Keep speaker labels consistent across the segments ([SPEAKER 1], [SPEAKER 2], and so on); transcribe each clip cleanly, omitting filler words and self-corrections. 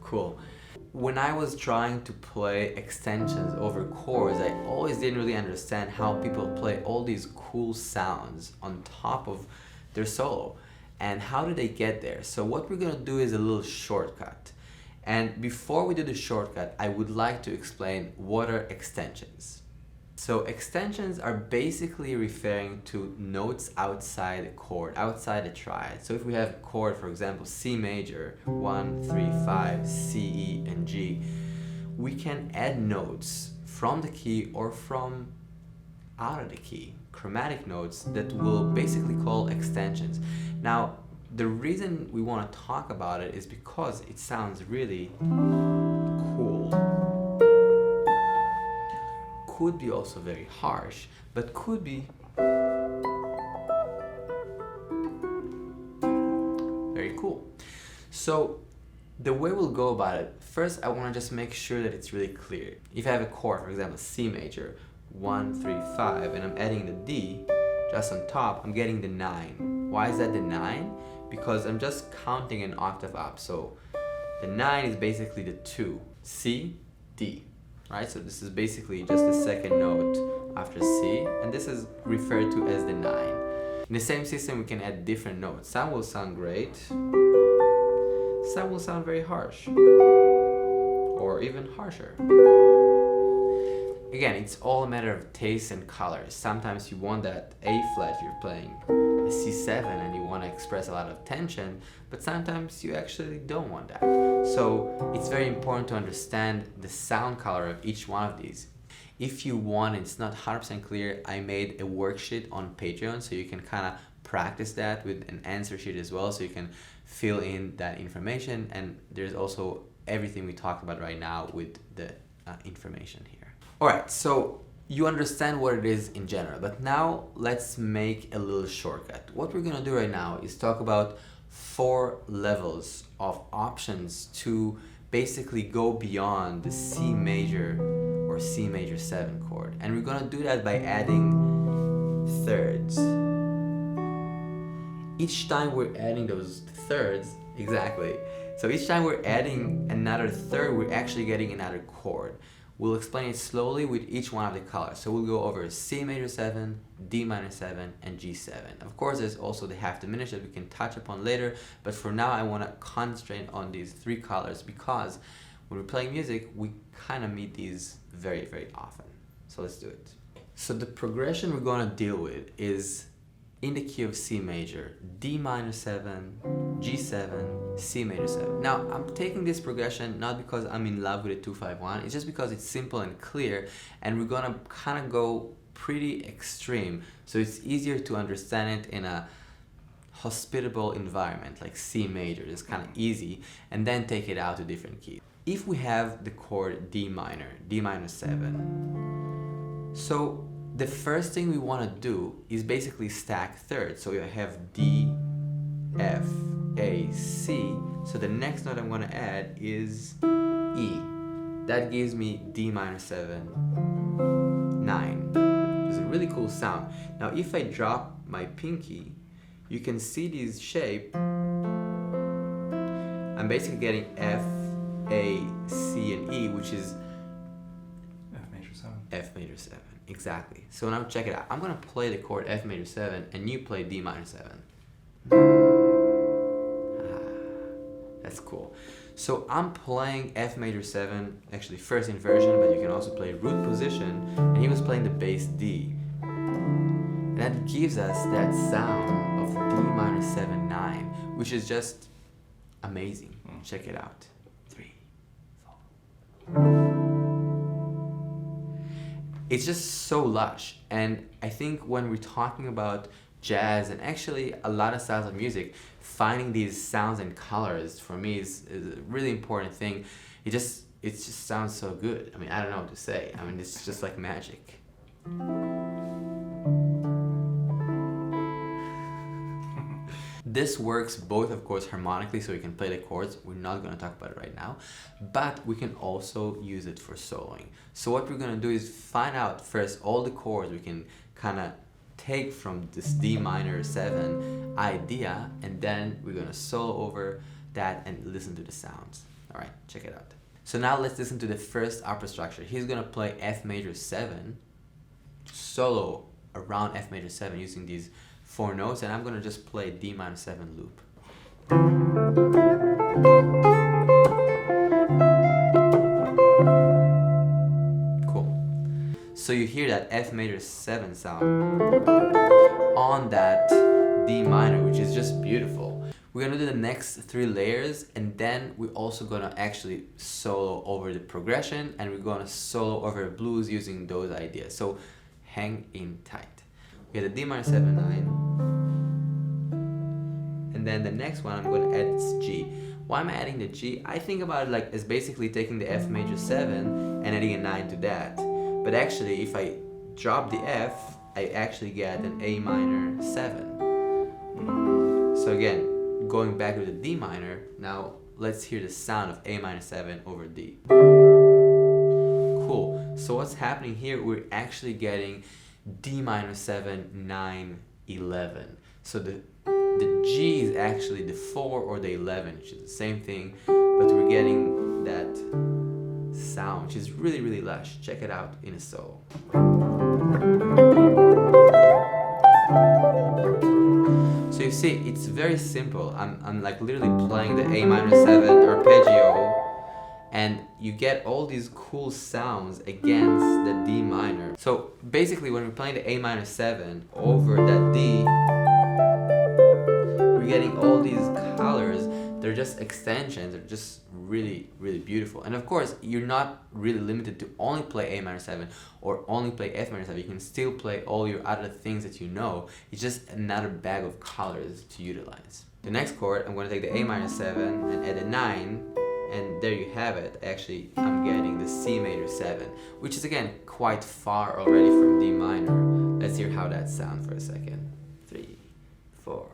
[SPEAKER 1] Cool. When I was trying to play extensions over chords, I always didn't really understand how people play all these cool sounds on top of their solo. And how do they get there? So what we're gonna do is a little shortcut. And before we do the shortcut, I would like to explain what are extensions. So extensions are basically referring to notes outside a chord, outside a triad. So if we have a chord, for example, C major, 1, 3, 5, C, E, and G, we can add notes from the key or from out of the key, chromatic notes that we'll basically call extensions. Now, the reason we want to talk about it is because it sounds really cool. Could be also very harsh, but could be very cool. So the way we'll go about it, first I want to just make sure that it's really clear. If I have a chord, for example, C major, 1, 3, 5, and I'm adding the D just on top, I'm getting the 9. Why is that the 9? Because I'm just counting an octave up. So the 9 is basically the 2, C, D. Right, so this is basically just the second note after C, and this is referred to as the 9. In the same system, we can add different notes. Some will sound great, some will sound very harsh, or even harsher. Again, it's all a matter of taste and colors. Sometimes you want that A flat if you're playing a C7 and you want to express a lot of tension, but sometimes you actually don't want that. So it's very important to understand the sound color of each one of these. If you want, it's not 100% clear, I made a worksheet on Patreon, so you can kind of practice that with an answer sheet as well, so you can fill in that information. And there's also everything we talked about right now with the information here. Alright, so you understand what it is in general, but now let's make a little shortcut. What we're gonna do right now is talk about 4 levels of options to basically go beyond the C major or C major 7 chord. And we're gonna do that by adding thirds. Each time we're adding those thirds, exactly. So each time we're adding another third, we're actually getting another chord. We'll explain it slowly with each one of the colors. So we'll go over C major 7, D minor 7, and G7. Of course, there's also the half diminished that we can touch upon later, but for now I want to concentrate on these 3 colors because when we're playing music, we kind of meet these very, very often. So let's do it. So the progression we're going to deal with is in the key of C major, D minor 7, G7, C major 7. Now, I'm taking this progression not because I'm in love with a 2-5-1, it's just because it's simple and clear, and we're gonna kind of go pretty extreme, so it's easier to understand it in a hospitable environment like C major. It's kind of easy, and then take it out to different keys. If we have the chord D minor 7, so the first thing we want to do is basically stack thirds. So you have D, F, A, C. So the next note I'm going to add is E. That gives me D minor 7, 9, which is a really cool sound. Now if I drop my pinky, you can see this shape. I'm basically getting F, A, C, and E, which is
[SPEAKER 2] F major 7.
[SPEAKER 1] F major 7. Exactly. So now check it out. I'm going to play the chord F major 7 and you play D minor 7. That's cool. So I'm playing F major 7, actually first inversion, but you can also play root position, and he was playing the bass D. And that gives us that sound of D minor 7, 9, which is just amazing. Check it out. 3, 4. It's just so lush, and I think when we're talking about jazz and actually a lot of styles of music, finding these sounds and colors for me is a really important thing. It just sounds so good. I mean, I don't know what to say. I mean, it's just like magic. This works both, of course, harmonically, so you can play the chords. We're not going to talk about it right now, but we can also use it for soloing. So what we're going to do is find out first all the chords we can kind of take from this D minor 7 idea, and then we're going to solo over that and listen to the sounds. All right, check it out. So now let's listen to the first opera structure. He's gonna play F major 7, solo around F major 7 using these 4 notes, and I'm gonna just play D minor 7 loop. Cool. So you hear that F major 7 sound on that D minor, which is just beautiful. We're gonna do the next 3 layers, and then we're also gonna actually solo over the progression, and we're gonna solo over blues using those ideas. So hang in tight. We have the D minor 7 9, and then the next one I'm gonna add is G. Why am I adding the G? I think about it like as basically taking the F major 7 and adding a 9 to that. But actually, if I drop the F, I actually get an A minor 7. So again, going back to the D minor, now let's hear the sound of A minor 7 over D. Cool. So what's happening here, we're actually getting D minor 7, 9, 11. So the G is actually the 4 or the 11, which is the same thing, but we're getting that sound, which is really, really lush. Check it out in a solo. So you see, it's very simple. I'm like literally playing the A minor 7 arpeggio, and you get all these cool sounds against the D minor. So basically, when we're playing the A minor 7 over that D, we're getting all these colors. They're just extensions. They're just really, really beautiful. And of course, you're not really limited to only play A minor 7 or only play F minor 7. You can still play all your other things that you know. It's just another bag of colors to utilize. The next chord, I'm going to take the A minor 7 and add a 9. And there you have it. Actually, I'm getting the C major 7, which is again quite far already from D minor. Let's hear how that sounds for a second. 3, 4.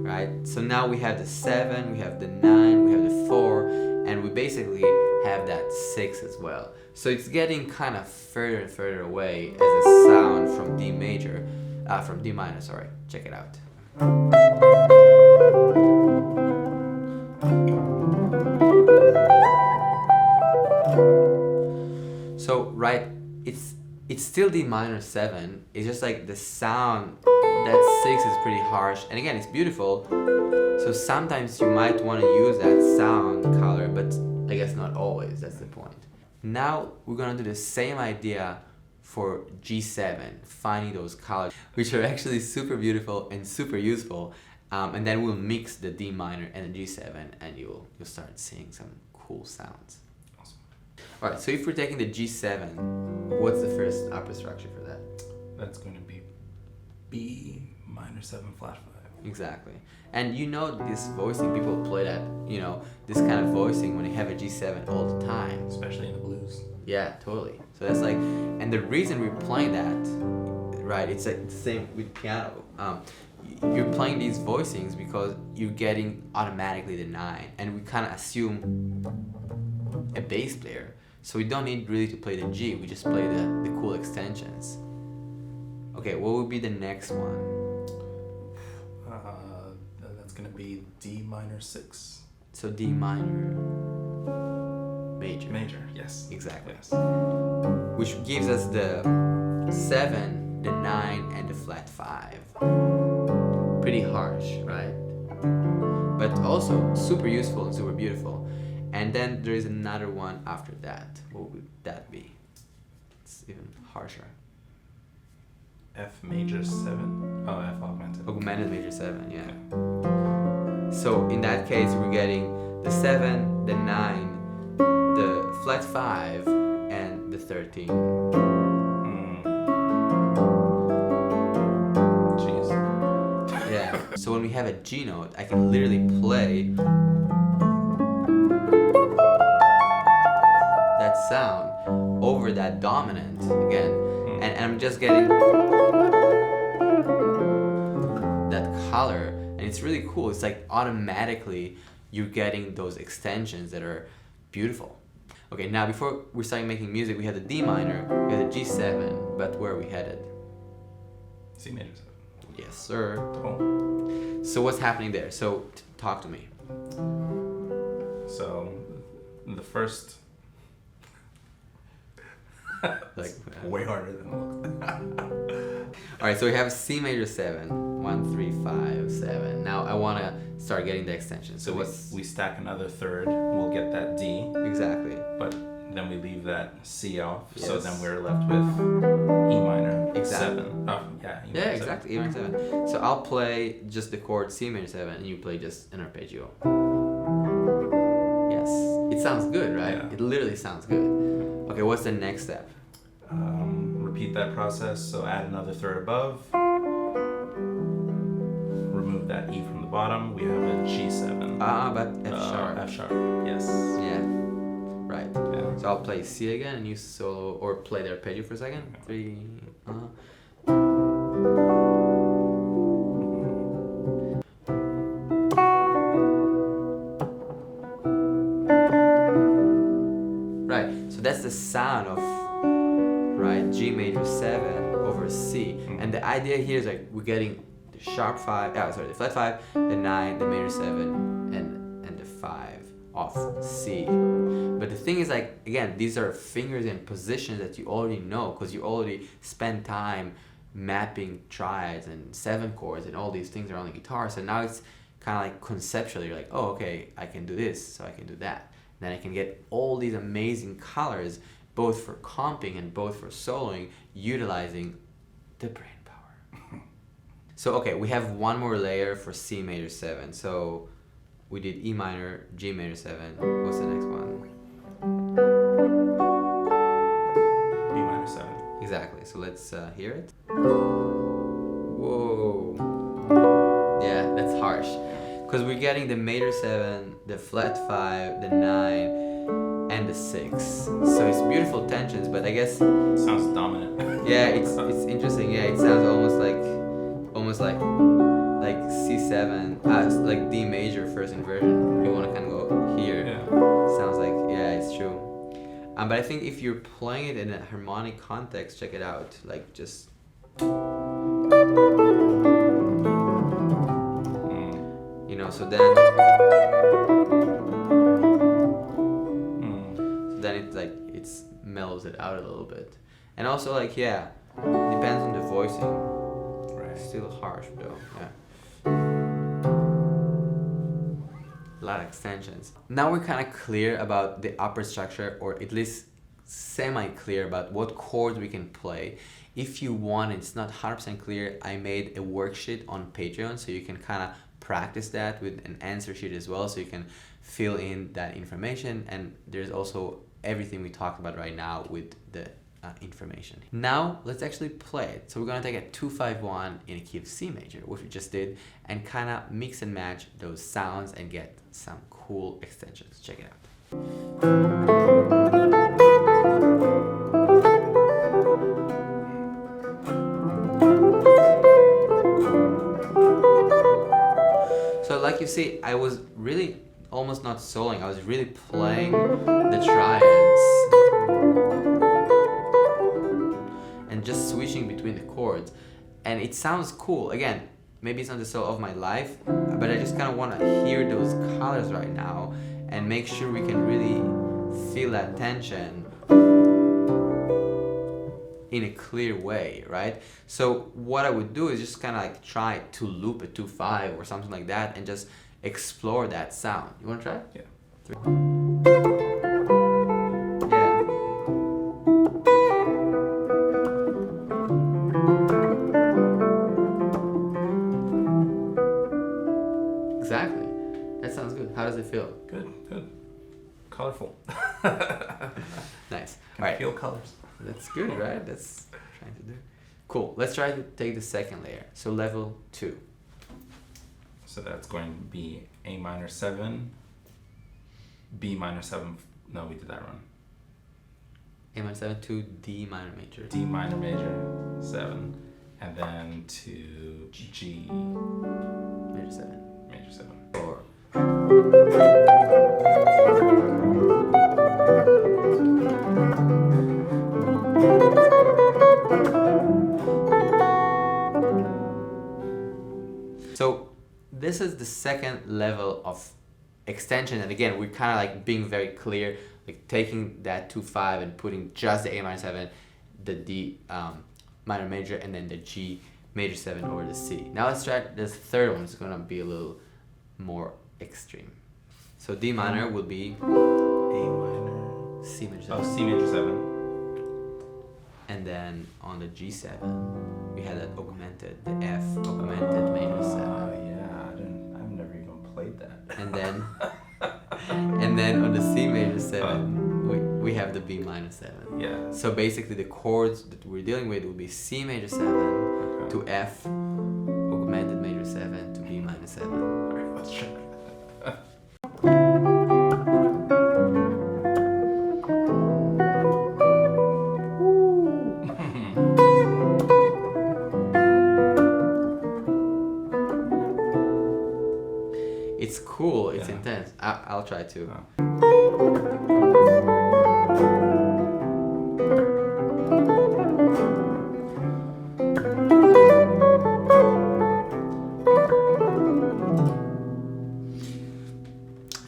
[SPEAKER 1] Right? So now we have the 7, we have the 9, we have the 4, and we basically have that 6 as well. So it's getting kind of further and further away as a sound from D major, from D minor, sorry. Check it out. So, right, it's still D minor 7. It's just like the sound, that 6 is pretty harsh. And again, it's beautiful. So sometimes you might want to use that sound color, but I guess not always. That's the point. Now we're going to do the same idea for G7, finding those colors, which are actually super beautiful and super useful. And then we'll mix the D minor and the G7, and you'll start seeing some cool sounds. Alright, so if we're taking the G7, what's the first opera structure for that?
[SPEAKER 2] That's going to be B minor 7 flat 5.
[SPEAKER 1] Exactly. And you know this voicing, people play that, you know, this kind of voicing when they have a G7 all the time.
[SPEAKER 2] Especially in the blues.
[SPEAKER 1] Yeah, totally. So that's like, and the reason we're playing that, right, it's like the same with piano. You're playing these voicings because you're getting automatically the 9, and we kind of assume a bass player. So we don't need really to play the G, we just play the cool extensions. Okay, what would be the next one?
[SPEAKER 2] That's going to be D minor 6.
[SPEAKER 1] So D minor major.
[SPEAKER 2] Major, yes.
[SPEAKER 1] Exactly.
[SPEAKER 2] Yes.
[SPEAKER 1] Which gives us the 7, the 9, and the flat 5. Pretty harsh, right? But also super useful and super beautiful. And then there is another one after that. What would that be? It's even harsher.
[SPEAKER 2] F major 7. Oh, F augmented.
[SPEAKER 1] Augmented major 7, yeah. So in that case, we're getting the 7, the 9, the flat 5, and the 13.
[SPEAKER 2] Jeez.
[SPEAKER 1] Yeah. So when we have a G note, I can literally play that sound over that dominant again, and I'm just getting that color, and it's really cool. It's like automatically you're getting those extensions that are beautiful. Okay, now before we started making music, we had the D minor, we had the G7, but where are we headed?
[SPEAKER 2] C major 7.
[SPEAKER 1] Yes, sir.
[SPEAKER 2] Oh.
[SPEAKER 1] So what's happening there? So talk to me.
[SPEAKER 2] So the first
[SPEAKER 1] Like
[SPEAKER 2] way harder than it looks.
[SPEAKER 1] All right, so we have C major 7, 1, 3, 5, 7. Now I want to start getting the extension.
[SPEAKER 2] So we stack another third, we'll get that D,
[SPEAKER 1] exactly.
[SPEAKER 2] but then we leave that C off, so
[SPEAKER 1] Yes.
[SPEAKER 2] then we're left with E minor
[SPEAKER 1] Exactly.
[SPEAKER 2] 7. Oh, yeah, E minor
[SPEAKER 1] Yeah,
[SPEAKER 2] 7.
[SPEAKER 1] exactly. E minor 7. So I'll play just the chord C major 7, and you play just an arpeggio. Yes, it sounds good, right?
[SPEAKER 2] Yeah.
[SPEAKER 1] It literally sounds good. Okay, what's the next step?
[SPEAKER 2] Repeat that process, so add another third above, remove that E from the bottom, we have a G7.
[SPEAKER 1] But F sharp.
[SPEAKER 2] F sharp, yes.
[SPEAKER 1] Yeah, right.
[SPEAKER 2] Yeah.
[SPEAKER 1] So I'll play C again, and you solo, or play the arpeggio for a second. 3, Right, so that's the sound of, right, G major 7 over C. And the idea here is like we're getting the sharp 5, the flat 5, the 9, the major 7, and the 5 off C. But the thing is, like, again, these are fingers and positions that you already know because you already spend time mapping triads and 7 chords and all these things are on the guitar. So now it's kind of like conceptually, you're like, oh, okay, I can do this, so I can do that. Then I can get all these amazing colors, both for comping and both for soloing, utilizing the brain power. So, okay, we have one more layer for C major 7. So we did E minor, G major 7. What's the next one?
[SPEAKER 2] B minor 7.
[SPEAKER 1] Exactly. So let's hear it. Whoa. Yeah, that's harsh. Because we're getting the major 7, the flat 5, the 9, and the 6. So it's beautiful tensions, but I guess...
[SPEAKER 2] Sounds dominant.
[SPEAKER 1] Yeah, it's interesting. Yeah, it sounds almost like C7, like D major first inversion. You want to kind of go here.
[SPEAKER 2] Yeah.
[SPEAKER 1] Sounds like, yeah, it's true. But I think if you're playing it in a harmonic context, check it out. Like just... You know, so then it like it's mellows it out a little bit, and also like yeah, depends on the voicing.
[SPEAKER 2] Right.
[SPEAKER 1] Still harsh though. Yeah. A lot of extensions. Now we're kind of clear about the upper structure, or at least semi-clear about what chords we can play. If you want, it's not 100% clear. I made a worksheet on Patreon, so you can kind of practice that with an answer sheet as well, so you can fill in that information, and there's also everything we talked about right now with the information. Now let's actually play it. So we're gonna take a 2-5-1 in a key of C major, which we just did, and kind of mix and match those sounds and get some cool extensions. Check it out. So like you see, I was really almost not soloing, I was really playing the triads and just switching between the chords, and it sounds cool. Again, maybe it's not the solo of my life, but I just kind of want to hear those colors right now and make sure we can really feel that tension in a clear way, right? So what I would do is just kind of like try to loop a 2-5 or something like that and just explore that sound. You want to try?
[SPEAKER 2] Yeah.
[SPEAKER 1] 3. Yeah. Exactly. That sounds good. How does it feel?
[SPEAKER 2] Good, good. Colorful.
[SPEAKER 1] Nice.
[SPEAKER 2] Can
[SPEAKER 1] All right.
[SPEAKER 2] feel colors.
[SPEAKER 1] That's good, right? That's what I'm trying to do. Cool. Let's try to take the second layer. So level 2.
[SPEAKER 2] So that's going to be A minor 7, B minor 7. No, we did that wrong.
[SPEAKER 1] A minor 7 to D minor major.
[SPEAKER 2] D minor major 7, and then to G
[SPEAKER 1] Major 7.
[SPEAKER 2] major 7.
[SPEAKER 1] 4. So this is the second level of extension. And again, we're kind of like being very clear, like taking that 2-5 and putting just the A minor 7, the D minor major, and then the G major 7 over the C. Now let's try this third one. It's gonna be a little more extreme. So D minor will be
[SPEAKER 2] A minor.
[SPEAKER 1] C major 7.
[SPEAKER 2] Oh, C major 7.
[SPEAKER 1] And then on the G7, we had that augmented, the F augmented major 7.
[SPEAKER 2] Yeah, I've never even played that.
[SPEAKER 1] And then on the C major 7, we have the B minor 7.
[SPEAKER 2] Yeah.
[SPEAKER 1] So basically the chords that we're dealing with will be C major 7 to F augmented major 7 to B minor 7.
[SPEAKER 2] Alright, let's try.
[SPEAKER 1] It's cool, it's intense. I'll try too.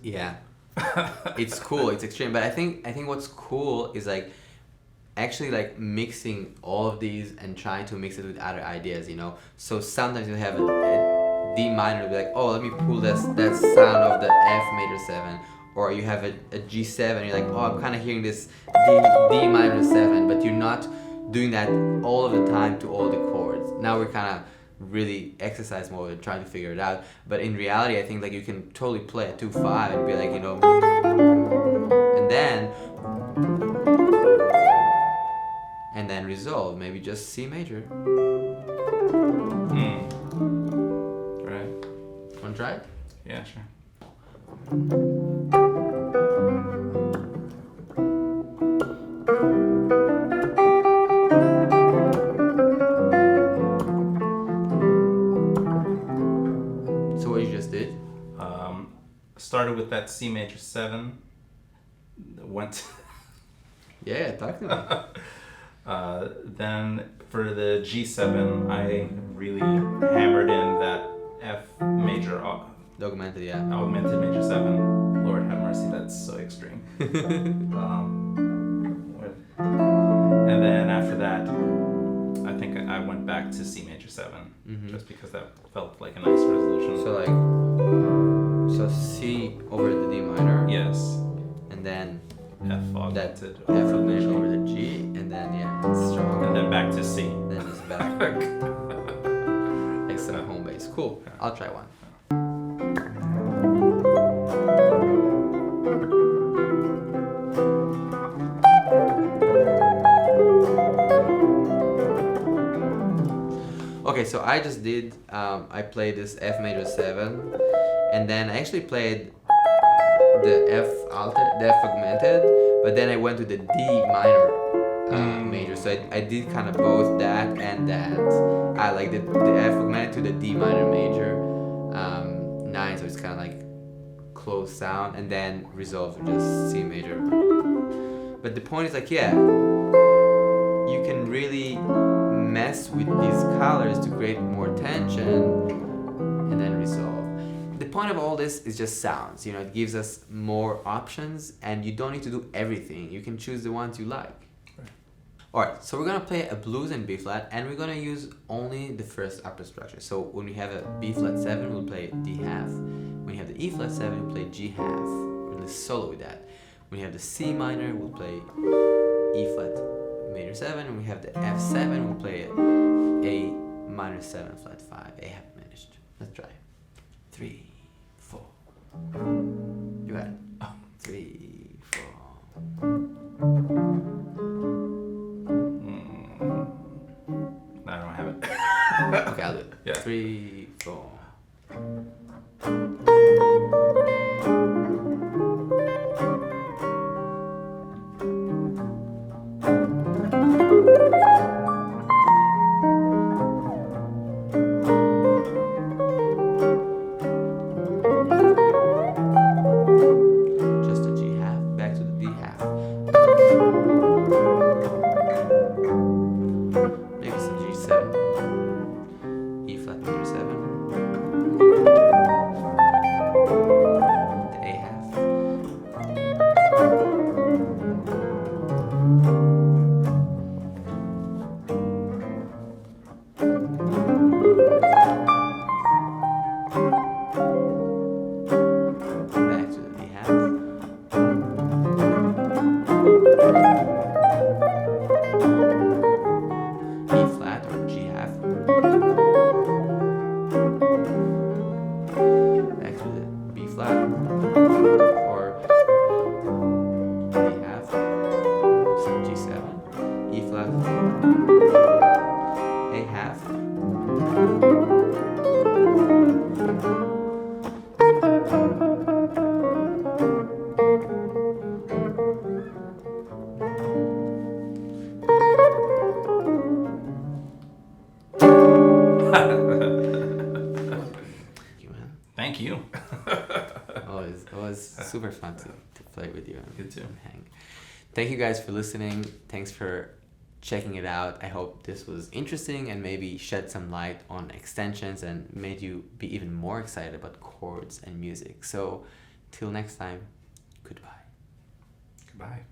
[SPEAKER 1] Yeah. It's cool, it's extreme, but I think what's cool is like actually like mixing all of these and trying to mix it with other ideas, you know. So sometimes you have a D minor, be like, oh, let me pull that sound of the F major 7, or you have a G7, you're like, oh, I'm kind of hearing this D minor 7, but you're not doing that all of the time to all the chords. Now we're kind of really exercise mode and trying to figure it out, but in reality, I think like you can totally play a 2-5 and be like, you know, and then resolve, maybe just C major. Want to try it?
[SPEAKER 2] Yeah, sure.
[SPEAKER 1] So what you just did?
[SPEAKER 2] Started with that C major 7. Went.
[SPEAKER 1] Yeah, talk to me.
[SPEAKER 2] Then for the G7, I really hammered in that F major
[SPEAKER 1] Augmented, yeah.
[SPEAKER 2] augmented major 7. Lord have mercy, that's so extreme. And then after that, I think I went back to C major 7, just because that felt like a nice resolution.
[SPEAKER 1] So C over the D minor.
[SPEAKER 2] Yes.
[SPEAKER 1] And then
[SPEAKER 2] F augmented.
[SPEAKER 1] F augmented over the G, and then it's strong.
[SPEAKER 2] And then back to C.
[SPEAKER 1] Then it's back. Excellent home base. Cool. I'll try one. Okay, so I just did, I played this F major 7, and then I actually played the F augmented, but then I went to the D minor major, so I did kind of both that and that. I like the F augmented to the D minor major 9, so it's kind of like close sound, and then resolve to just C major. But the point is like, yeah, you can really mess with these colors to create more tension and then resolve. The point of all this is just sounds, you know, it gives us more options and you don't need to do everything. You can choose the ones you like.
[SPEAKER 2] Right.
[SPEAKER 1] Alright, so we're gonna play a blues in B flat and we're gonna use only the first upper structure. So when we have a B flat 7, we'll play D half. When you have the E flat 7, we'll play G half. We're gonna solo with that. When you have the C minor, we'll play E flat major 7, and we have the F7, we'll play A minor 7 flat 5, A half diminished. Let's try. 3, 4. You got it. 3, 4.
[SPEAKER 2] I don't have it.
[SPEAKER 1] Okay, I'll do it.
[SPEAKER 2] Yeah.
[SPEAKER 1] 3, 4. super fun to play with you and
[SPEAKER 2] Good too.
[SPEAKER 1] hang. Thank you guys for listening. Thanks for checking it out. I hope this was interesting and maybe shed some light on extensions and made you be even more excited about chords and music. So till next time, goodbye.
[SPEAKER 2] Goodbye.